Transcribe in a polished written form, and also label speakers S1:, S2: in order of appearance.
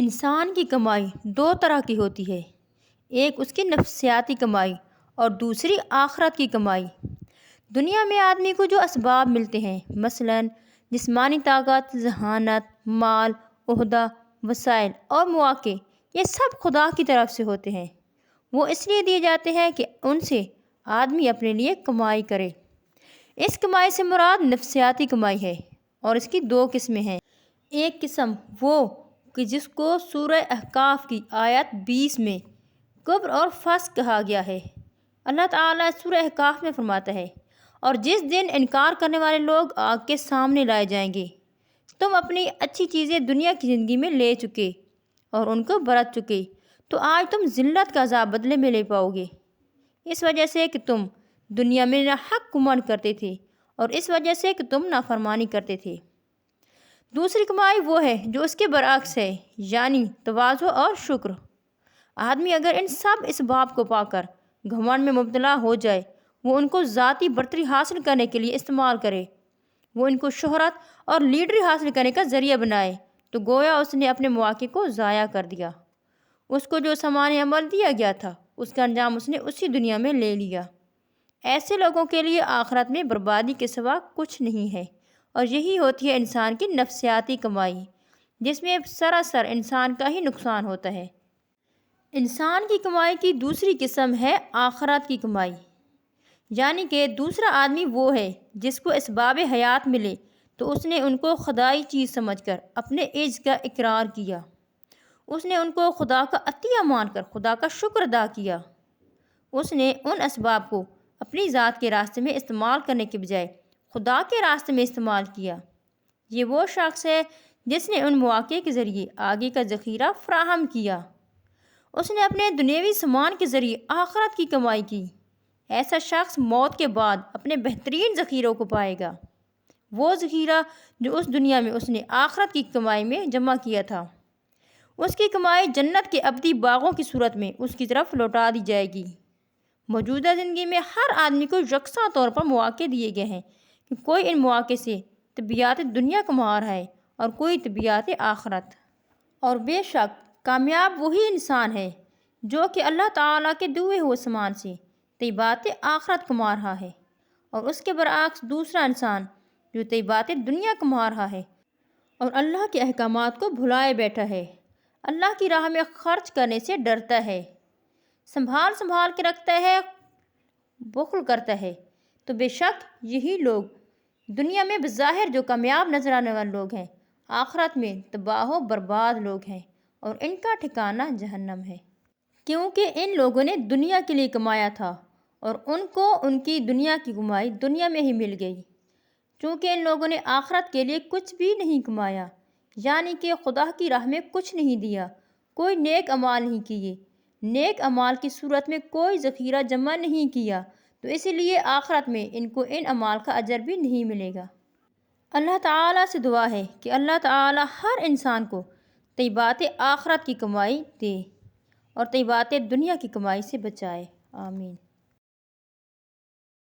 S1: انسان کی کمائی دو طرح کی ہوتی ہے، ایک اس کی نفسیاتی کمائی اور دوسری آخرت کی کمائی۔ دنیا میں آدمی کو جو اسباب ملتے ہیں، مثلاً جسمانی طاقت، ذہانت، مال، عہدہ، وسائل اور مواقع، یہ سب خدا کی طرف سے ہوتے ہیں۔ وہ اس لیے دیے جاتے ہیں کہ ان سے آدمی اپنے لیے کمائی کرے۔ اس کمائی سے مراد نفسیاتی کمائی ہے اور اس کی دو قسمیں ہیں۔ ایک قسم وہ کہ جس کو سورہ احقاف کی آیت 20 میں کبر اور فسق کہا گیا ہے۔ اللہ تعالیٰ سورہ احقاف میں فرماتا ہے، اور جس دن انکار کرنے والے لوگ آگ کے سامنے لائے جائیں گے، تم اپنی اچھی چیزیں دنیا کی زندگی میں لے چکے اور ان کو برت چکے، تو آج تم ذلت کا عذاب بدلے میں لے پاؤ گے، اس وجہ سے کہ تم دنیا میں ناحق گمان کرتے تھے اور اس وجہ سے کہ تم نافرمانی کرتے تھے۔ دوسری کمائی وہ ہے جو اس کے برعکس ہے، یعنی تواضع اور شکر۔ آدمی اگر ان سب اسباب کو پا کر گھمنڈ میں مبتلا ہو جائے، وہ ان کو ذاتی برتری حاصل کرنے کے لیے استعمال کرے، وہ ان کو شہرت اور لیڈری حاصل کرنے کا ذریعہ بنائے، تو گویا اس نے اپنے مواقع کو ضائع کر دیا۔ اس کو جو سامان عمل دیا گیا تھا، اس کا انجام اس نے اسی دنیا میں لے لیا۔ ایسے لوگوں کے لیے آخرت میں بربادی کے سوا کچھ نہیں ہے، اور یہی ہوتی ہے انسان کی نفسیاتی کمائی، جس میں سراسر انسان کا ہی نقصان ہوتا ہے۔ انسان کی کمائی کی دوسری قسم ہے آخرت کی کمائی، یعنی کہ دوسرا آدمی وہ ہے جس کو اسباب حیات ملے تو اس نے ان کو خدائی چیز سمجھ کر اپنے عجز کا اقرار کیا، اس نے ان کو خدا کا عطیہ مان کر خدا کا شکر ادا کیا، اس نے ان اسباب کو اپنی ذات کے راستے میں استعمال کرنے کے بجائے خدا کے راستے میں استعمال کیا۔ یہ وہ شخص ہے جس نے ان مواقع کے ذریعے آگے کا ذخیرہ فراہم کیا، اس نے اپنے دنیاوی سامان کے ذریعے آخرت کی کمائی کی۔ ایسا شخص موت کے بعد اپنے بہترین ذخیروں کو پائے گا، وہ ذخیرہ جو اس دنیا میں اس نے آخرت کی کمائی میں جمع کیا تھا۔ اس کی کمائی جنت کے ابدی باغوں کی صورت میں اس کی طرف لوٹا دی جائے گی۔ موجودہ زندگی میں ہر آدمی کو یکساں طور پر مواقع دیے گئے ہیں کہ کوئی ان مواقع سے طبیعت دنیا کما رہا ہے اور کوئی طبیعت آخرت۔ اور بے شک کامیاب وہی انسان ہے جو کہ اللہ تعالیٰ کے دیے ہوئے سامان سے طیبات آخرت کما رہا ہے، اور اس کے برعکس دوسرا انسان جو طیبات دنیا کما رہا ہے اور اللہ کے احکامات کو بھلائے بیٹھا ہے، اللہ کی راہ میں خرچ کرنے سے ڈرتا ہے، سنبھال کے رکھتا ہے، بخل کرتا ہے، تو بے شک یہی لوگ دنیا میں بظاہر جو کامیاب نظر آنے والے لوگ ہیں، آخرت میں تباہ و برباد لوگ ہیں، اور ان کا ٹھکانہ جہنم ہے۔ کیونکہ ان لوگوں نے دنیا کے لیے کمایا تھا اور ان کو ان کی دنیا کی کمائی دنیا میں ہی مل گئی۔ چونکہ ان لوگوں نے آخرت کے لیے کچھ بھی نہیں کمایا، یعنی کہ خدا کی راہ میں کچھ نہیں دیا، کوئی نیک اعمال نہیں کیے، نیک اعمال کی صورت میں کوئی ذخیرہ جمع نہیں کیا، تو اسی لیے آخرت میں ان کو ان اعمال کا اجر بھی نہیں ملے گا۔ اللہ تعالیٰ سے دعا ہے کہ اللہ تعالیٰ ہر انسان کو طیبات آخرت کی کمائی دے اور طیبات دنیا کی کمائی سے بچائے، آمین۔